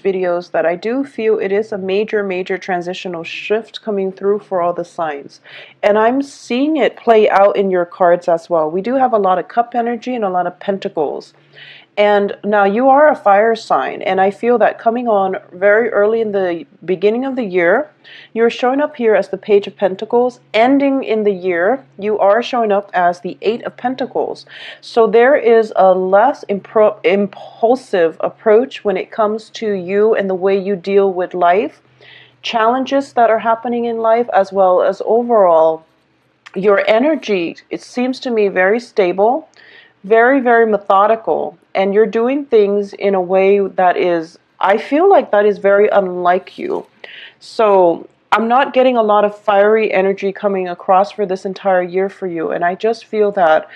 videos that I do feel it is a major transitional shift coming through for all the signs, and I'm seeing it play out in your cards as well. We do have a lot of cup energy and a lot of pentacles. And now you are a fire sign, and I feel that coming on very early in the beginning of the year, you're showing up here as the Page of Pentacles. Ending in the year, you are showing up as the Eight of Pentacles. So there is a less impulsive approach when it comes to you and the way you deal with life, challenges that are happening in life, as well as overall your energy. It seems to me very stable, very methodical, and you're doing things in a way that is, I feel like that is very unlike you. So I'm not getting a lot of fiery energy coming across for this entire year for you, and I just feel that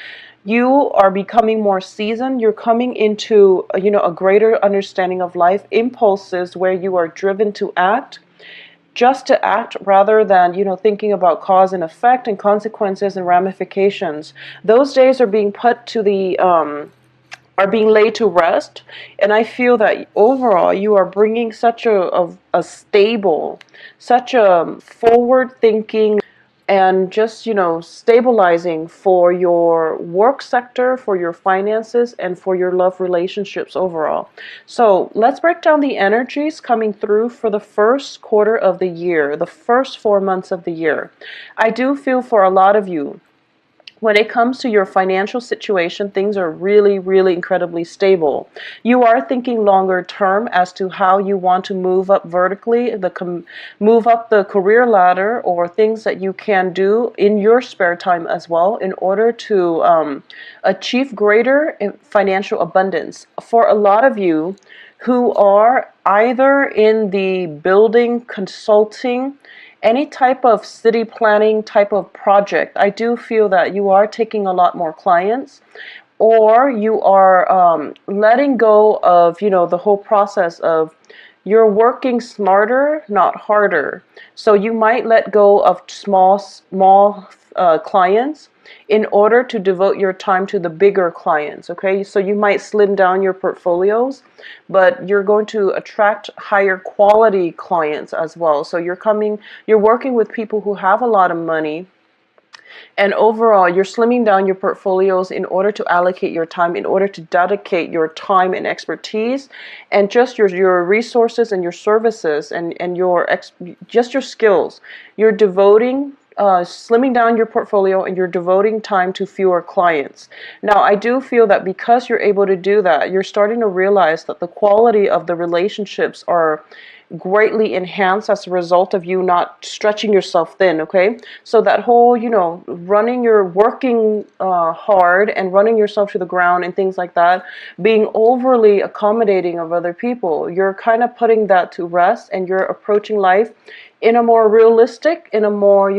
you are becoming more seasoned. You're coming into a greater understanding of life, impulses where you are driven to act, just to act, rather than thinking about cause and effect and consequences and ramifications. Those days are being put to the are being laid to rest, and I feel that overall you are bringing such a stable, such a forward thinking, and just stabilizing for your work sector, for your finances, and for your love relationships overall. So let's break down the energies coming through for the first quarter of the year, the first 4 months of the year. I do feel for a lot of you, when it comes to your financial situation, things are really incredibly stable. You are thinking longer term as to how you want to move up vertically, move up the career ladder, or things that you can do in your spare time as well in order to achieve greater financial abundance. For a lot of you who are either in the building, consulting, any type of city planning type of project, I do feel that you are taking a lot more clients, or you are letting go of the whole process of, you're working smarter, not harder. So you might let go of small clients in order to devote your time to the bigger clients. Okay, so you might slim down your portfolios, but you're going to attract higher quality clients as well. So you're working with people who have a lot of money, and overall, you're slimming down your portfolios in order to allocate your time, in order to dedicate your time and expertise, and just your resources and your services, and just your skills. You're devoting, slimming down your portfolio, and you're devoting time to fewer clients. Now, I do feel that because you're able to do that, you're starting to realize that the quality of the relationships are greatly enhanced as a result of you not stretching yourself thin. Okay, so that whole working hard and running yourself to the ground and things like that, being overly accommodating of other people, you're kind of putting that to rest, and you're approaching life in a more realistic, in a more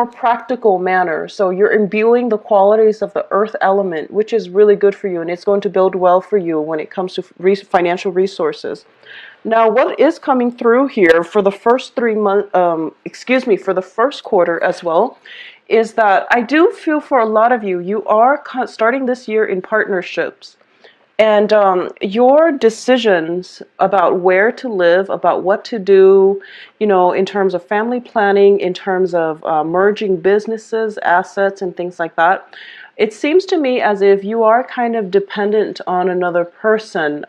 practical manner. So you're imbuing the qualities of the earth element, which is really good for you, and it's going to build well for you when it comes to financial resources. Now, what is coming through here for the first 3 months, for the first quarter as well, is that I do feel for a lot of you, you are starting this year in partnerships. And your decisions about where to live, about what to do, in terms of family planning, in terms of merging businesses, assets, and things like that, it seems to me as if you are kind of dependent on another person.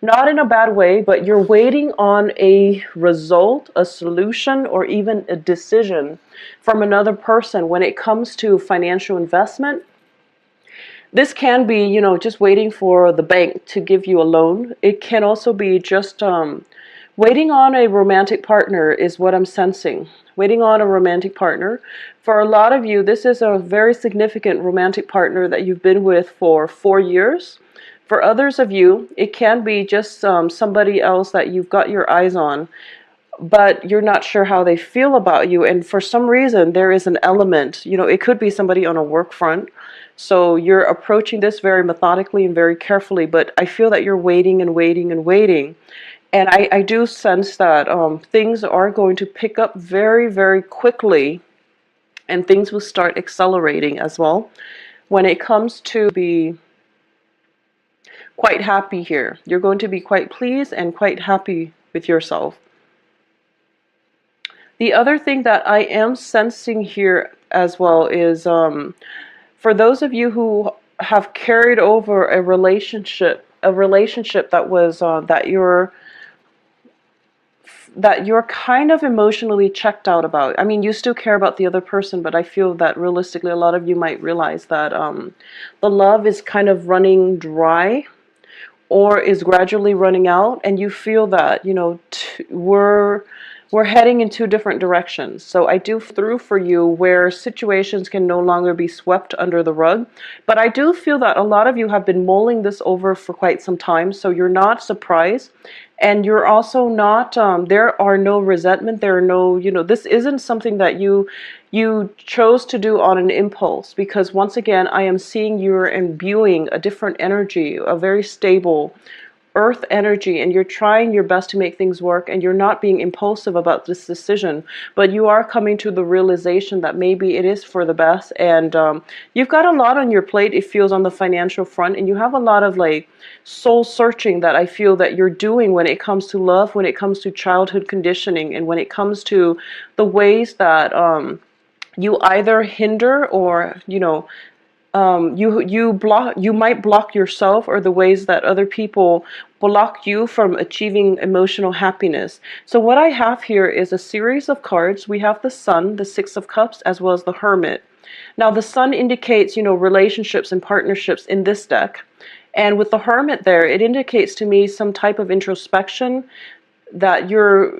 Not in a bad way, but you're waiting on a result, a solution, or even a decision from another person when it comes to financial investment. This can be, just waiting for the bank to give you a loan. It can also be just waiting on a romantic partner is what I'm sensing. Waiting on a romantic partner. For a lot of you, this is a very significant romantic partner that you've been with for 4 years. For others of you, it can be just somebody else that you've got your eyes on, but you're not sure how they feel about you. And for some reason, there is an element, it could be somebody on a work front. So you're approaching this very methodically and very carefully, but I feel that you're waiting and waiting and waiting. And I do sense that things are going to pick up very quickly, and things will start accelerating as well when it comes to quite happy here. You're going to be quite pleased and quite happy with yourself. The other thing that I am sensing here as well is for those of you who have carried over a relationship that was that you're kind of emotionally checked out about. I mean, you still care about the other person, but I feel that realistically, a lot of you might realize that the love is kind of running dry or is gradually running out, and you feel that, you know, we're heading in two different directions. So I do through for you where situations can no longer be swept under the rug. But I do feel that a lot of you have been mulling this over for quite some time, so you're not surprised. And you're also not, there are no resentment, there are no, you know, this isn't something that you chose to do on an impulse, because once again, I am seeing you're imbuing a different energy, a very stable earth energy, and you're trying your best to make things work, and you're not being impulsive about this decision, but you are coming to the realization that maybe it is for the best. And you've got a lot on your plate, it feels, on the financial front, and you have a lot of like soul searching that I feel that you're doing when it comes to love, when it comes to childhood conditioning, and when it comes to the ways that you either hinder or, you know, you might block yourself, or the ways that other people block you from achieving emotional happiness. So what I have here is a series of cards. We have the Sun, the Six of Cups, as well as the Hermit. Now the Sun indicates, you know, relationships and partnerships in this deck. And with the Hermit there, it indicates to me some type of introspection, that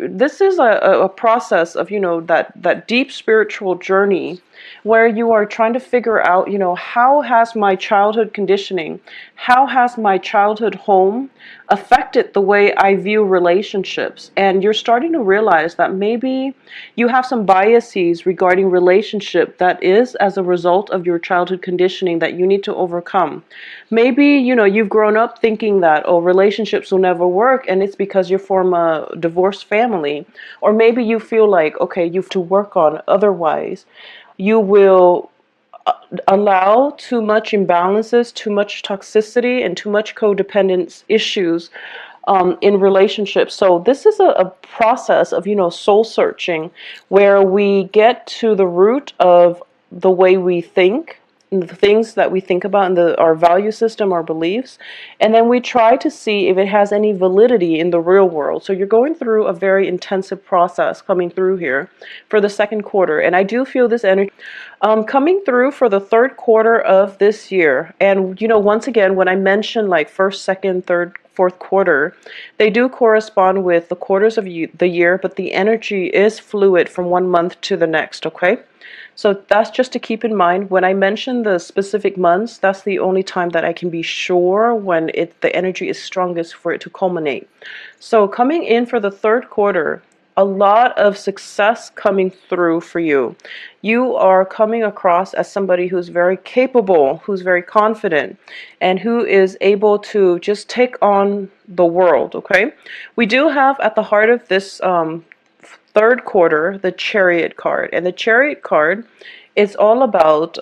this is a process of, you know, that deep spiritual journey where you are trying to figure out, you know, how has my childhood conditioning, how has my childhood home affected the way I view relationships. And you're starting to realize that maybe you have some biases regarding relationship that is as a result of your childhood conditioning that you need to overcome. Maybe, you know, you've grown up thinking that, oh, relationships will never work, and it's because you're from a divorced family. Or maybe you feel like, okay, you have to work on, otherwise you will allow too much imbalances, too much toxicity, and too much codependence issues in relationships. So this is a process of, you know, soul searching, where we get to the root of the way we think, and the things that we think about, and our value system, our beliefs, and then we try to see if it has any validity in the real world. So you're going through a very intensive process coming through here for the second quarter, and I do feel this energy coming through for the third quarter of this year. And, you know, once again, when I mention like first, second, third, fourth quarter, they do correspond with the quarters of the year, but the energy is fluid from one month to the next, okay? So that's just to keep in mind. When I mention the specific months, that's the only time that I can be sure when the energy is strongest for it to culminate. So coming in for the third quarter, a lot of success coming through for you. You are coming across as somebody who's very capable, who's very confident, and who is able to just take on the world, okay? We do have at the heart of this third quarter the Chariot card. And the Chariot card is all about,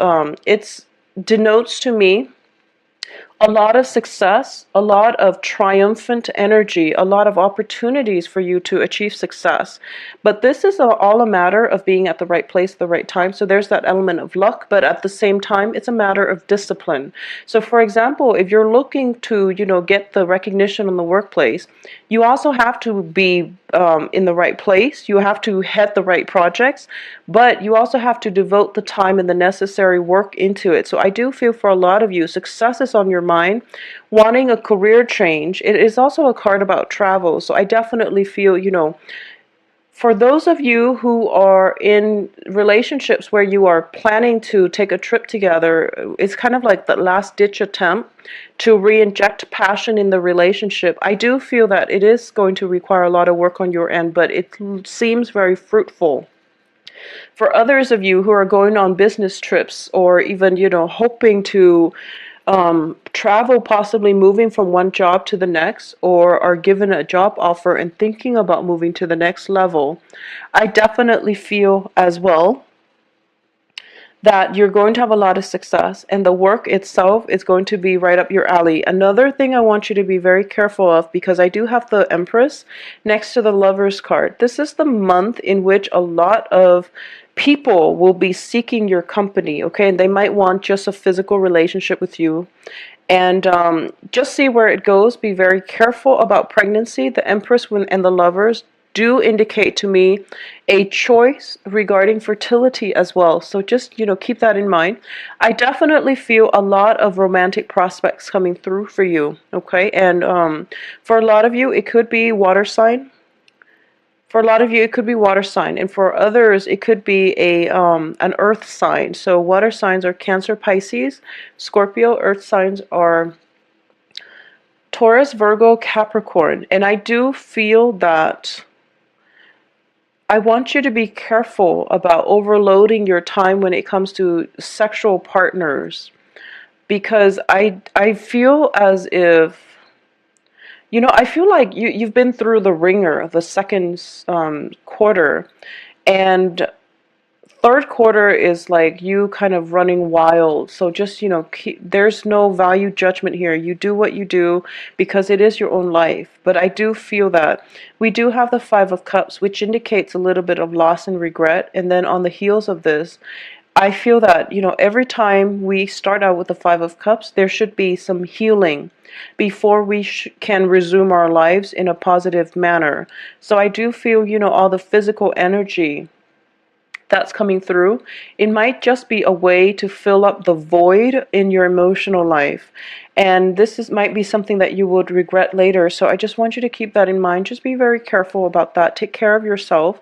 it denotes to me a lot of success, a lot of triumphant energy, a lot of opportunities for you to achieve success. But this is all a matter of being at the right place at the right time. So there's that element of luck, but at the same time, it's a matter of discipline. So for example, if you're looking to, you know, get the recognition in the workplace, you also have to be in the right place. You have to head the right projects, but you also have to devote the time and the necessary work into it. So I do feel for a lot of you, success is on your mind, wanting a career change. It is also a card about travel. So I definitely feel, you know, for those of you who are in relationships where you are planning to take a trip together, it's kind of like the last ditch attempt to re-inject passion in the relationship. I do feel that it is going to require a lot of work on your end, but it seems very fruitful. For others of you who are going on business trips, or even, you know, hoping to travel, possibly moving from one job to the next, or are given a job offer and thinking about moving to the next level, I definitely feel as well that you're going to have a lot of success, and the work itself is going to be right up your alley. Another thing I want you to be very careful of, because I do have the Empress next to the Lovers card. This is the month in which a lot of people will be seeking your company, okay? And they might want just a physical relationship with you. And just see where it goes. Be very careful about pregnancy. The Empress and the Lovers do indicate to me a choice regarding fertility as well. So just, keep that in mind. I definitely feel a lot of romantic prospects coming through for you, okay? And for a lot of you, it could be water sign. For a lot of you, it could be water sign, and for others, it could be an earth sign. So water signs are Cancer, Pisces, Scorpio. Earth signs are Taurus, Virgo, Capricorn. And I do feel that I want you to be careful about overloading your time when it comes to sexual partners, because I feel as if, I feel like you've been through the ringer, the second quarter, and third quarter is like you kind of running wild. So just, there's no value judgment here. You do what you do because it is your own life. But I do feel that we do have the Five of Cups, which indicates a little bit of loss and regret. And then on the heels of this, I feel that, every time we start out with the Five of Cups, there should be some healing before we can resume our lives in a positive manner. So I do feel, all the physical energy that's coming through, it might just be a way to fill up the void in your emotional life. And might be something that you would regret later. So I just want you to keep that in mind. Just be very careful about that. Take care of yourself.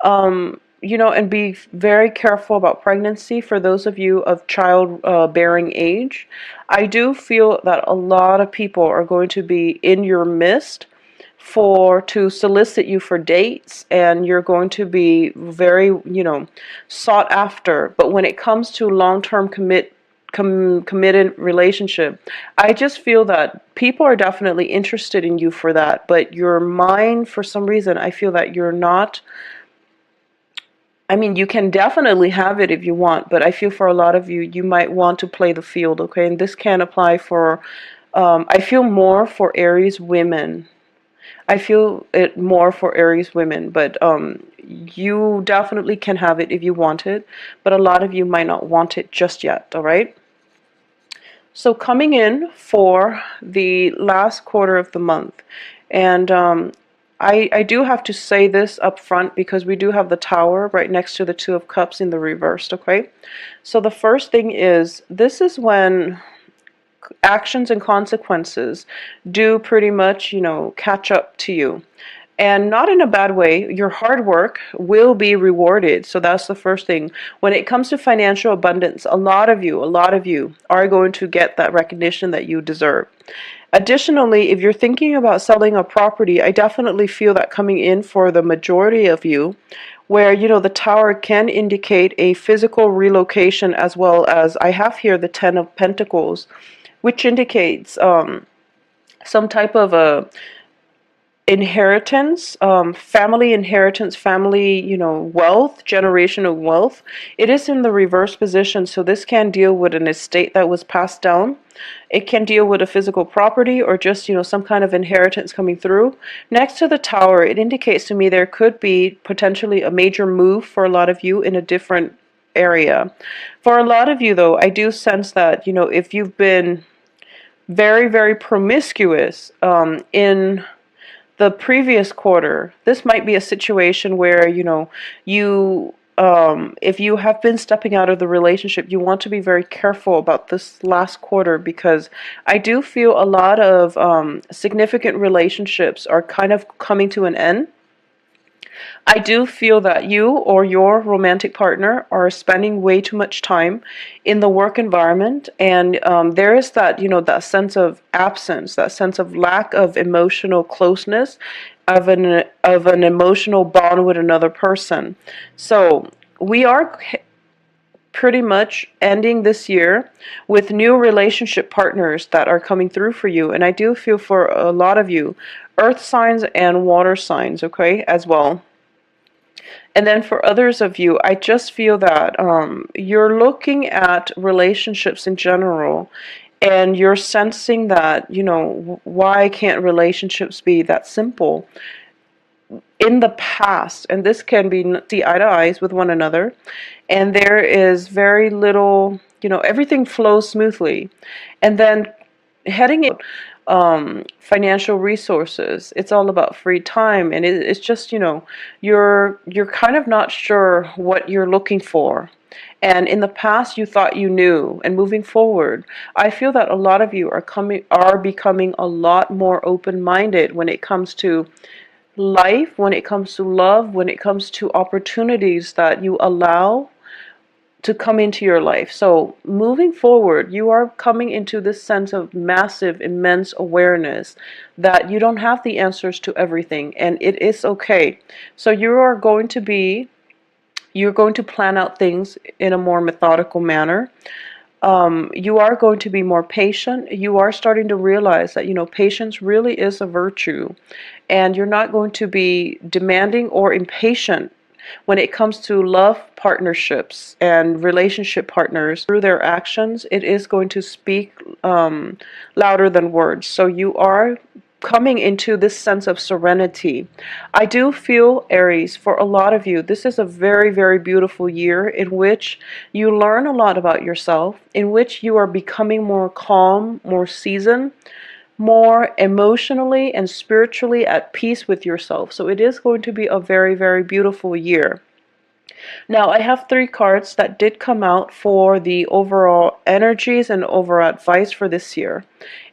And be very careful about pregnancy for those of you of child-bearing age. I do feel that a lot of people are going to be in your midst to solicit you for dates, and you're going to be very, sought after. But when it comes to long-term committed relationship, I just feel that people are definitely interested in you for that, but your mind, for some reason, I feel that you're not. I mean, you can definitely have it if you want, but I feel for a lot of you, you might want to play the field, okay? And this can apply for, I feel more for Aries women. I feel it more for Aries women, but you definitely can have it if you want it, but a lot of you might not want it just yet, all right? So coming in for the last quarter of the month, and I do have to say this up front because we do have the Tower right next to the Two of Cups in the reversed, okay? So the first thing is, this is when actions and consequences do pretty much, catch up to you. And not in a bad way. Your hard work will be rewarded. So that's the first thing. When it comes to financial abundance, a lot of you are going to get that recognition that you deserve. Additionally, if you're thinking about selling a property, I definitely feel that coming in for the majority of you, where, the Tower can indicate a physical relocation, as well as I have here the Ten of Pentacles, which indicates some type of a inheritance, family inheritance, family, wealth, generational wealth. It is in the reverse position, so this can deal with an estate that was passed down. It can deal with a physical property, or just, some kind of inheritance coming through. Next to the Tower, it indicates to me there could be potentially a major move for a lot of you in a different area. For a lot of you, though, I do sense that, if you've been very, very promiscuous in the previous quarter, this might be a situation where, if you have been stepping out of the relationship, you want to be very careful about this last quarter, because I do feel a lot of significant relationships are kind of coming to an end. I do feel that you or your romantic partner are spending way too much time in the work environment, and there is that, that sense of absence, that sense of lack of emotional closeness, of an emotional bond with another person. So we are pretty much ending this year with new relationship partners that are coming through for you, and I do feel for a lot of you, earth signs and water signs, okay, as well. And then for others of you, I just feel that you're looking at relationships in general, and you're sensing that, why can't relationships be that simple? In the past, and this can be see eye to eyes with one another, and there is very little, everything flows smoothly. And then heading in financial resources, it's all about free time, and it's just, you're kind of not sure what you're looking for. And in the past, you thought you knew, and moving forward, I feel that a lot of you are becoming a lot more open-minded when it comes to life, when it comes to love, when it comes to opportunities that you allow to come into your life. So moving forward, you are coming into this sense of massive, immense awareness that you don't have the answers to everything, and it is okay. So you're going to plan out things in a more methodical manner. You are going to be more patient. You are starting to realize that, patience really is a virtue, and you're not going to be demanding or impatient when it comes to love partnerships and relationship partners. Through their actions, it is going to speak louder than words. So you are coming into this sense of serenity. I do feel, Aries, for a lot of you, this is a very, very beautiful year in which you learn a lot about yourself, in which you are becoming more calm, more seasoned, more emotionally and spiritually at peace with yourself. So it is going to be a very, very beautiful year. Now, I have 3 cards that did come out for the overall energies and overall advice for this year.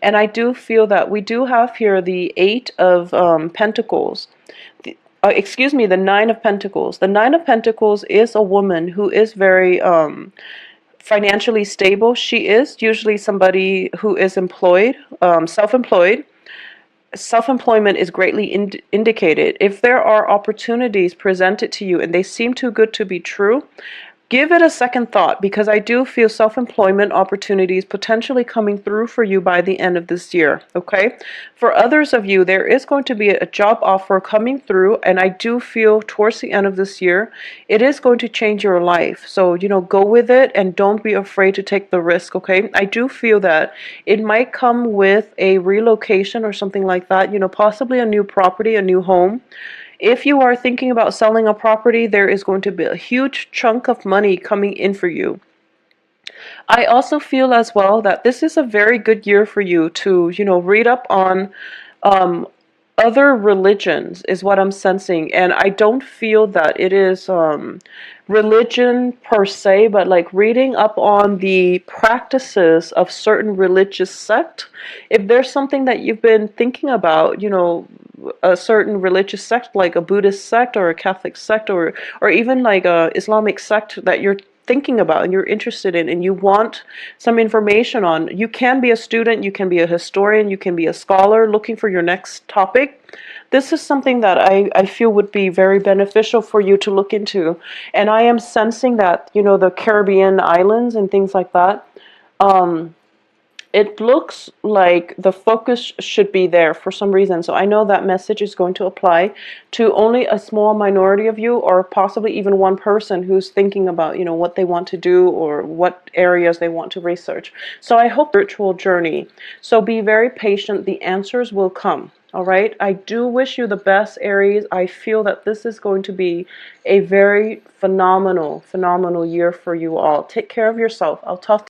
And I do feel that we do have here the 8 of Pentacles. Excuse me, the 9 of Pentacles. The 9 of Pentacles is a woman who is very financially stable. She is usually somebody who is employed, self-employed. Self-employment is greatly indicated. If there are opportunities presented to you and they seem too good to be true, give it a second thought, because I do feel self-employment opportunities potentially coming through for you by the end of this year, okay? For others of you, there is going to be a job offer coming through, and I do feel towards the end of this year, it is going to change your life. So, go with it and don't be afraid to take the risk, okay? I do feel that it might come with a relocation or something like that, possibly a new property, a new home. If you are thinking about selling a property, there is going to be a huge chunk of money coming in for you. I also feel as well that this is a very good year for you to, read up on um, other religions, is what I'm sensing. And I don't feel that it is religion per se, but like reading up on the practices of certain religious sect. If there's something that you've been thinking about, a certain religious sect, like a Buddhist sect or a Catholic sect, or even like a Islamic sect that you're thinking about and you're interested in and you want some information on, you can be a student, you can be a historian, you can be a scholar looking for your next topic. This is something that I feel would be very beneficial for you to look into. And I am sensing that, the Caribbean islands and things like that, it looks like the focus should be there for some reason. So I know that message is going to apply to only a small minority of you, or possibly even one person who's thinking about, what they want to do or what areas they want to research. So I hope spiritual journey. So be very patient. The answers will come. All right. I do wish you the best, Aries. I feel that this is going to be a very phenomenal, phenomenal year for you all. Take care of yourself. I'll talk to you.